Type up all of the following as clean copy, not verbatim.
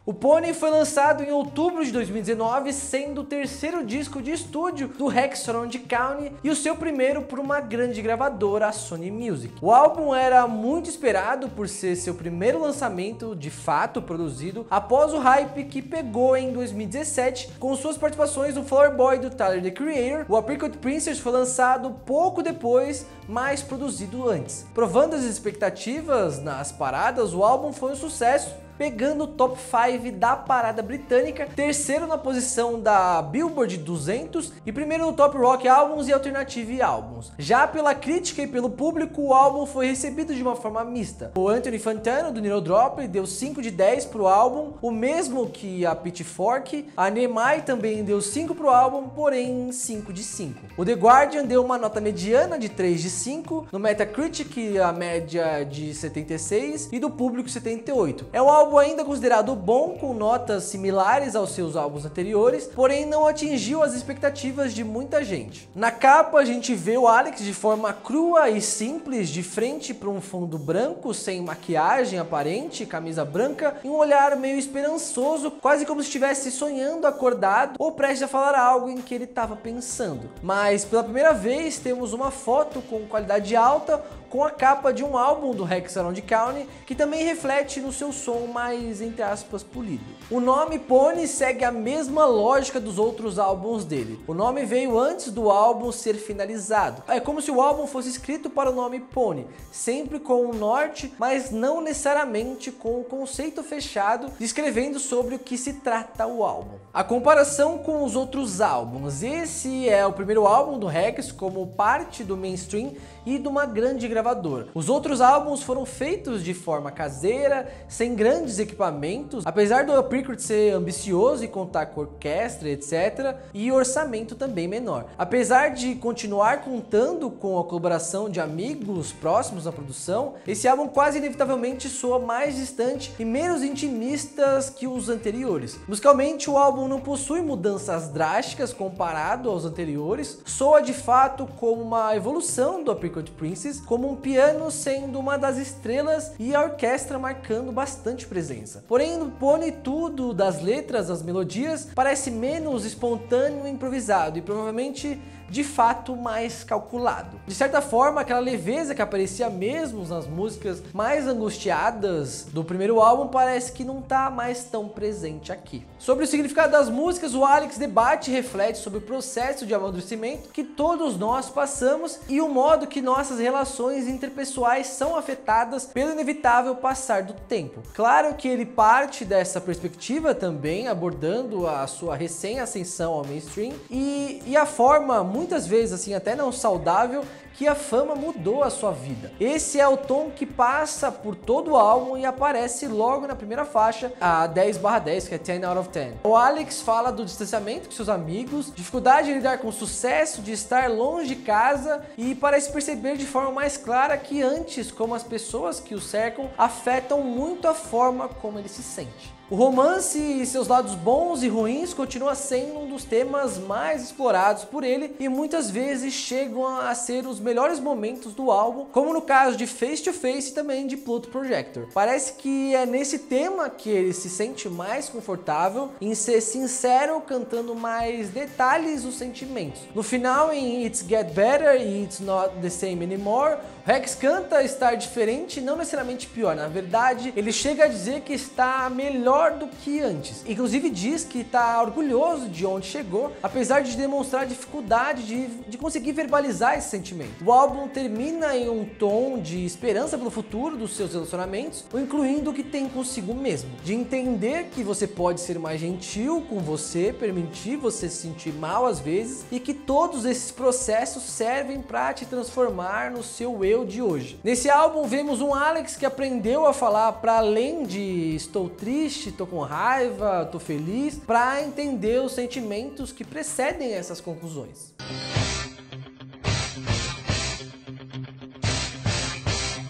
O Pony foi lançado em outubro de 2019, sendo o terceiro disco de estúdio do Rex Orange County e o seu primeiro por uma grande gravadora, a Sony Music. O álbum era muito esperado por ser seu primeiro lançamento de fato produzido após o hype que pegou em 2017 com suas participações no Flower Boy do Tyler, The Creator. O Apricot Princess foi lançado pouco depois, mas produzido antes. Provando as expectativas nas paradas, o álbum foi um sucesso, pegando o top 5 da parada britânica, terceiro na posição da Billboard 200 e primeiro no Top Rock Albums e Alternative Albums. Já pela crítica e pelo público, o álbum foi recebido de uma forma mista. O Anthony Fantano, do Needle Drop, deu 5 de 10 pro álbum, o mesmo que a Pitchfork. A NME também deu 5 pro álbum, porém 5 de 5. O The Guardian deu uma nota mediana de 3 de 5, no Metacritic a média de 76 e do público 78. É um álbum ainda considerado bom, com notas similares aos seus álbuns anteriores, porém não atingiu as expectativas de muita gente. Na capa a gente vê o Alex de forma crua e simples, de frente para um fundo branco, sem maquiagem aparente, camisa branca e um olhar meio esperançoso, quase como se estivesse sonhando acordado ou prestes a falar algo em que ele estava pensando. Mas pela primeira vez temos uma foto com qualidade alta, com a capa de um álbum do Rex Orange County, que também reflete no seu som mais, entre aspas, polido. O nome Pony segue a mesma lógica dos outros álbuns dele. O nome veio antes do álbum ser finalizado. É como se o álbum fosse escrito para o nome Pony, sempre com um norte, mas não necessariamente com um conceito fechado, descrevendo sobre o que se trata o álbum. A comparação com os outros álbuns: esse é o primeiro álbum do Rex como parte do mainstream e de uma grande gravadora. Os outros álbuns foram feitos de forma caseira, sem grandes equipamentos, apesar do Apricot ser ambicioso e contar com orquestra, etc, e orçamento também menor. Apesar de continuar contando com a colaboração de amigos próximos na produção, esse álbum quase inevitavelmente soa mais distante e menos intimistas que os anteriores. Musicalmente, o álbum não possui mudanças drásticas comparado aos anteriores, soa de fato como uma evolução do Apricot Princess, como um piano sendo uma das estrelas e a orquestra marcando bastante presença. Porém, no Pony, tudo, das letras às melodias, parece menos espontâneo e improvisado e provavelmente de fato mais calculado. De certa forma, aquela leveza que aparecia mesmo nas músicas mais angustiadas do primeiro álbum parece que não tá mais tão presente aqui. Sobre o significado das músicas, o Alex debate e reflete sobre o processo de amadurecimento que todos nós passamos e o modo que nossas relações interpessoais são afetadas pelo inevitável passar do tempo. Claro que ele parte dessa perspectiva também, abordando a sua recém-ascensão ao mainstream e a forma, muitas vezes assim até não saudável, que a fama mudou a sua vida. Esse é o tom que passa por todo o álbum e aparece logo na primeira faixa, a 10/10, que é 10 out of 10. O Alex fala do distanciamento com seus amigos, dificuldade de lidar com o sucesso, de estar longe de casa e parece perceber de forma mais clara que antes como as pessoas que o cercam afetam muito a forma como ele se sente. O romance e seus lados bons e ruins continua sendo um dos temas mais explorados por ele e muitas vezes chegam a ser os melhores momentos do álbum, como no caso de Face to Face e também de Pluto Projector. Parece que é nesse tema que ele se sente mais confortável em ser sincero, cantando mais detalhes dos sentimentos. No final, em It's Get Better e It's Not the Same Anymore, Rex canta estar diferente, não necessariamente pior. Na verdade, ele chega a dizer que está melhor do que antes. Inclusive diz que está orgulhoso de onde chegou, apesar de demonstrar dificuldade de conseguir verbalizar esse sentimento. O álbum termina em um tom de esperança pelo futuro dos seus relacionamentos, incluindo o que tem consigo mesmo. De entender que você pode ser mais gentil com você, permitir você se sentir mal às vezes, e que todos esses processos servem para te transformar no seu eu de hoje. Nesse álbum vemos um Alex que aprendeu a falar para além de estou triste, tô com raiva, tô feliz, para entender os sentimentos que precedem essas conclusões.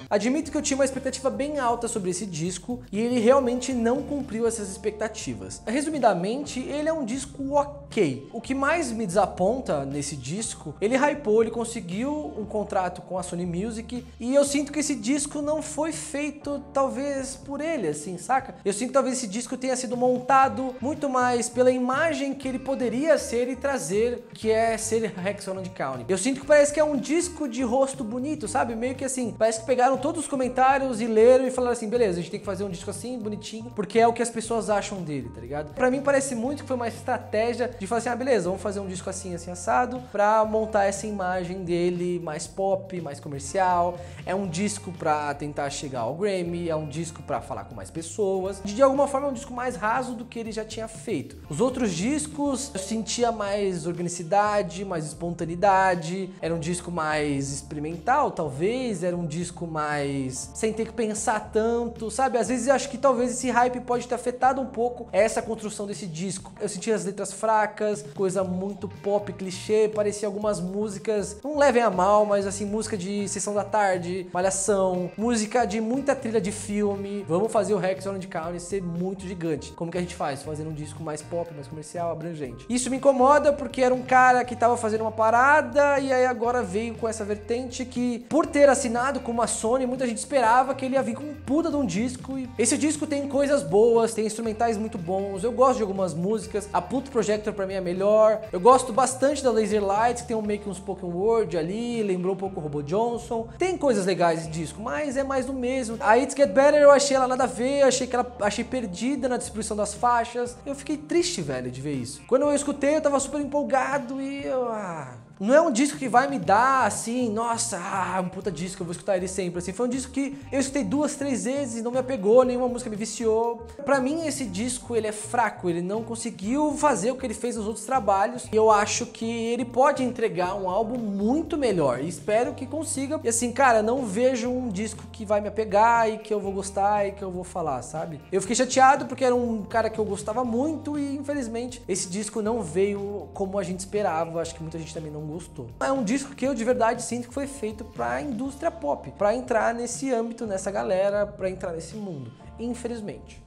Admito que eu tinha uma expectativa bem alta sobre esse disco e ele realmente não cumpriu essas expectativas. Resumidamente, ele é um disco ok. ok. O que mais me desaponta nesse disco, ele hypou, ele conseguiu um contrato com a Sony Music e eu sinto que esse disco não foi feito talvez por ele, assim, saca? Eu sinto que talvez esse disco tenha sido montado muito mais pela imagem que ele poderia ser e trazer, que é ser Rex Orange County. Eu sinto que parece que é um disco de rosto bonito, sabe? Meio que assim, parece que pegaram todos os comentários e leram e falaram assim, beleza, a gente tem que fazer um disco assim, bonitinho, porque é o que as pessoas acham dele, tá ligado? Pra mim parece muito que foi uma estratégia de falar assim, ah, beleza, vamos fazer um disco assim, assim, assado, pra montar essa imagem dele mais pop, mais comercial. É um disco pra tentar chegar ao Grammy, é um disco pra falar com mais pessoas. De alguma forma é um disco mais raso do que ele já tinha feito. Os outros discos eu sentia mais organicidade, mais espontaneidade, era um disco mais experimental, talvez, era um disco mais sem ter que pensar tanto, sabe? Às vezes eu acho que talvez esse hype pode ter afetado um pouco essa construção desse disco. Eu sentia as letras fracas, coisa muito pop, clichê, parecia algumas músicas, não levem a mal, mas assim, música de sessão da tarde, malhação, música de muita trilha de filme. Vamos fazer o Rex Orange County ser muito gigante. Como que a gente faz? Fazendo um disco mais pop, mais comercial, abrangente. Isso me incomoda porque era um cara que tava fazendo uma parada e aí agora veio com essa vertente que, por ter assinado com uma Sony, muita gente esperava que ele ia vir com um puta de um disco. E esse disco tem coisas boas, tem instrumentais muito bons, eu gosto de algumas músicas, a Pluto Projector pra mim é melhor, eu gosto bastante da Laser Lights, que tem meio que um spoken word ali, lembrou um pouco o Robo Johnson, tem coisas legais esse disco, mas é mais do mesmo. A It Get Better eu achei ela nada a ver, achei perdida na distribuição das faixas, eu fiquei triste, velho, de ver isso. Quando eu escutei eu tava super empolgado e eu... Não é um disco que vai me dar, assim, nossa, um puta disco, eu vou escutar ele sempre, assim. Foi um disco que eu escutei 2, 3 vezes, não me apegou, nenhuma música me viciou. Pra mim, esse disco, ele é fraco, ele não conseguiu fazer o que ele fez nos outros trabalhos. E eu acho que ele pode entregar um álbum muito melhor, e espero que consiga. E assim, cara, não vejo um disco que vai me apegar e que eu vou gostar e que eu vou falar, sabe? Eu fiquei chateado porque era um cara que eu gostava muito e, infelizmente, esse disco não veio como a gente esperava. Acho que muita gente também não gostou. É um disco que eu de verdade sinto que foi feito pra indústria pop, pra entrar nesse âmbito, nessa galera, pra entrar nesse mundo, infelizmente.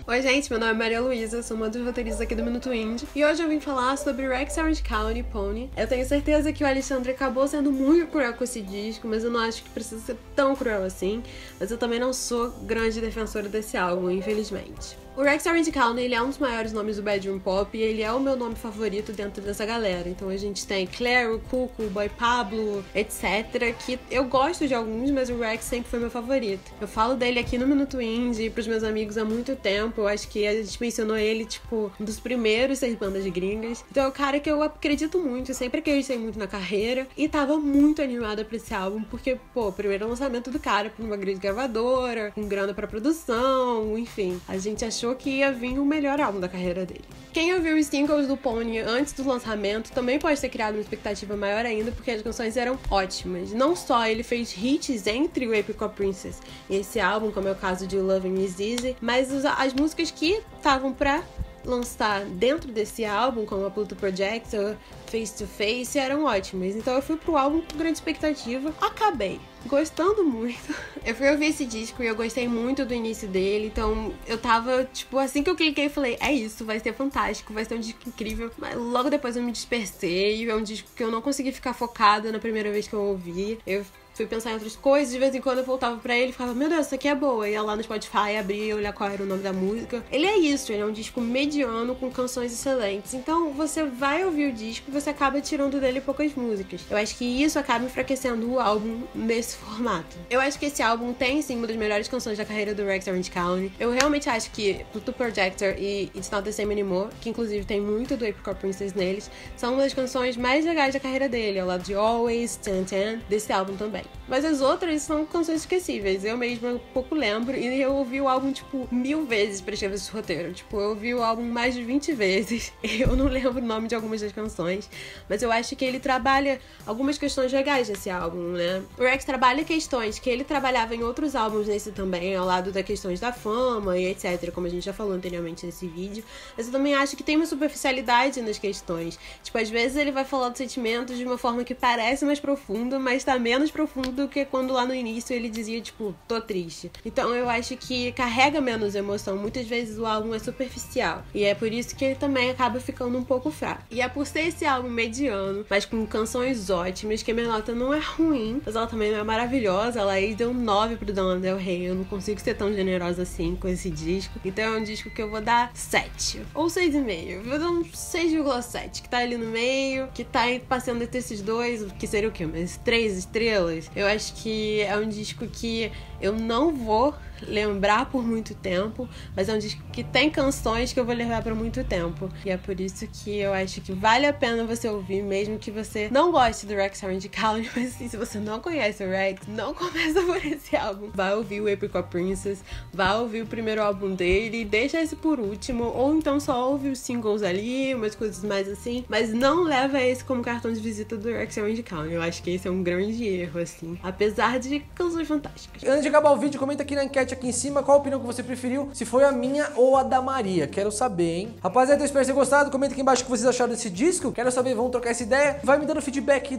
Oi gente, meu nome é Maria Luísa, sou uma dos roteiristas aqui do Minuto Indie e hoje eu vim falar sobre Rex Orange County Pony. Eu tenho certeza que o Alexandre acabou sendo muito cruel com esse disco, mas eu não acho que precisa ser tão cruel assim, mas eu também não sou grande defensora desse álbum, infelizmente. O Rex Orange County, ele é um dos maiores nomes do bedroom pop e ele é o meu nome favorito dentro dessa galera. Então a gente tem Claire, o Cuco, o Boy Pablo, etc. Que eu gosto de alguns, mas o Rex sempre foi meu favorito. Eu falo dele aqui no Minuto Indie pros meus amigos há muito tempo. Eu acho que a gente mencionou ele, tipo, um dos primeiros 6 bandas gringas. Então é um cara que eu acredito muito, eu sempre acreditei muito na carreira e tava muito animada pra esse álbum, porque, pô, primeiro lançamento do cara por uma grande gravadora, com grana pra produção, enfim. A gente achou que ia vir o melhor álbum da carreira dele. Quem ouviu os singles do Pony antes do lançamento também pode ter criado uma expectativa maior ainda, porque as canções eram ótimas. Não só ele fez hits entre o Apricot Princess e esse álbum, como é o caso de Loving Me Is Easy, mas as músicas que estavam pra lançar dentro desse álbum, como a Pluto Projector, Face to Face, eram ótimas. Então eu fui pro álbum com grande expectativa. Acabei gostando muito. Eu fui ouvir esse disco e eu gostei muito do início dele. Então eu tava, tipo, assim que eu cliquei, eu falei, é isso, vai ser fantástico, vai ser um disco incrível. Mas logo depois eu me dispersei. É um disco que eu não consegui ficar focada na primeira vez que eu ouvi. Eu fui pensar em outras coisas, de vez em quando eu voltava pra ele e ficava, meu Deus, isso aqui é boa. Ia lá no Spotify, abria, olhar qual era o nome da música. Ele é isso, ele é um disco mediano com canções excelentes. Então você vai ouvir o disco e você acaba tirando dele poucas músicas. Eu acho que isso acaba enfraquecendo o álbum nesse formato. Eu acho que esse álbum tem sim uma das melhores canções da carreira do Rex Orange County. Eu realmente acho que Pluto Projector e It's Not The Same Anymore, que inclusive tem muito do Apricot Princess neles, são uma das canções mais legais da carreira dele, ao lado de Always, Ten Ten, desse álbum também. Mas as outras são canções esquecíveis. Eu mesma pouco lembro e eu ouvi o álbum, tipo, 1000 vezes pra escrever esse roteiro. Tipo, eu ouvi o álbum mais de 20 vezes. Eu não lembro o nome de algumas das canções, mas eu acho que ele trabalha algumas questões legais nesse álbum, né? O Rex trabalha questões que ele trabalhava em outros álbuns nesse também, ao lado das questões da fama e etc, como a gente já falou anteriormente nesse vídeo. Mas eu também acho que tem uma superficialidade nas questões. Tipo, às vezes ele vai falar dos sentimentos de uma forma que parece mais profunda, mas tá menos profunda profundo do que quando lá no início ele dizia, tipo, tô triste. Então eu acho que carrega menos emoção. Muitas vezes o álbum é superficial. E é por isso que ele também acaba ficando um pouco fraco. E é por ser esse álbum mediano, mas com canções ótimas, que a minha nota não é ruim, mas ela também não é maravilhosa. A Laís deu 9 pro Lana Del Rey. Eu não consigo ser tão generosa assim com esse disco. Então é um disco que eu vou dar 7. Ou 6,5. Vou dar um 6,7, que tá ali no meio, que tá passando entre esses dois, que seria o quê? Umas 3 estrelas. Eu acho que é um disco que eu não vou lembrar por muito tempo, mas é um disco que tem canções que eu vou levar por muito tempo. E é por isso que eu acho que vale a pena você ouvir, mesmo que você não goste do Rex Orange County. Mas assim, se você não conhece o Rex, não começa por esse álbum. Vai ouvir o Apricot Princess, vai ouvir o primeiro álbum dele, deixa esse por último, ou então só ouve os singles ali, umas coisas mais assim, mas não leva esse como cartão de visita do Rex Orange County. Eu acho que esse é um grande erro, assim, apesar de canções fantásticas. Antes de acabar o vídeo, comenta aqui na enquete aqui em cima qual a opinião que você preferiu, se foi a minha ou a da Maria. Quero saber, hein? Rapaziada, eu espero ter gostado. Comenta aqui embaixo o que vocês acharam desse disco. Quero saber, vamos trocar essa ideia. Vai me dando feedback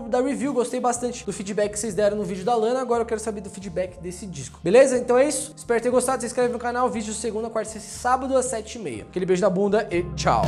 da review. Gostei bastante do feedback que vocês deram no vídeo da Lana. Agora eu quero saber do feedback desse disco. Beleza? Então é isso. Espero ter gostado. Se inscreve no canal. Vídeo segunda, quarta, sexta e sábado às 7h30. Aquele beijo na bunda e tchau.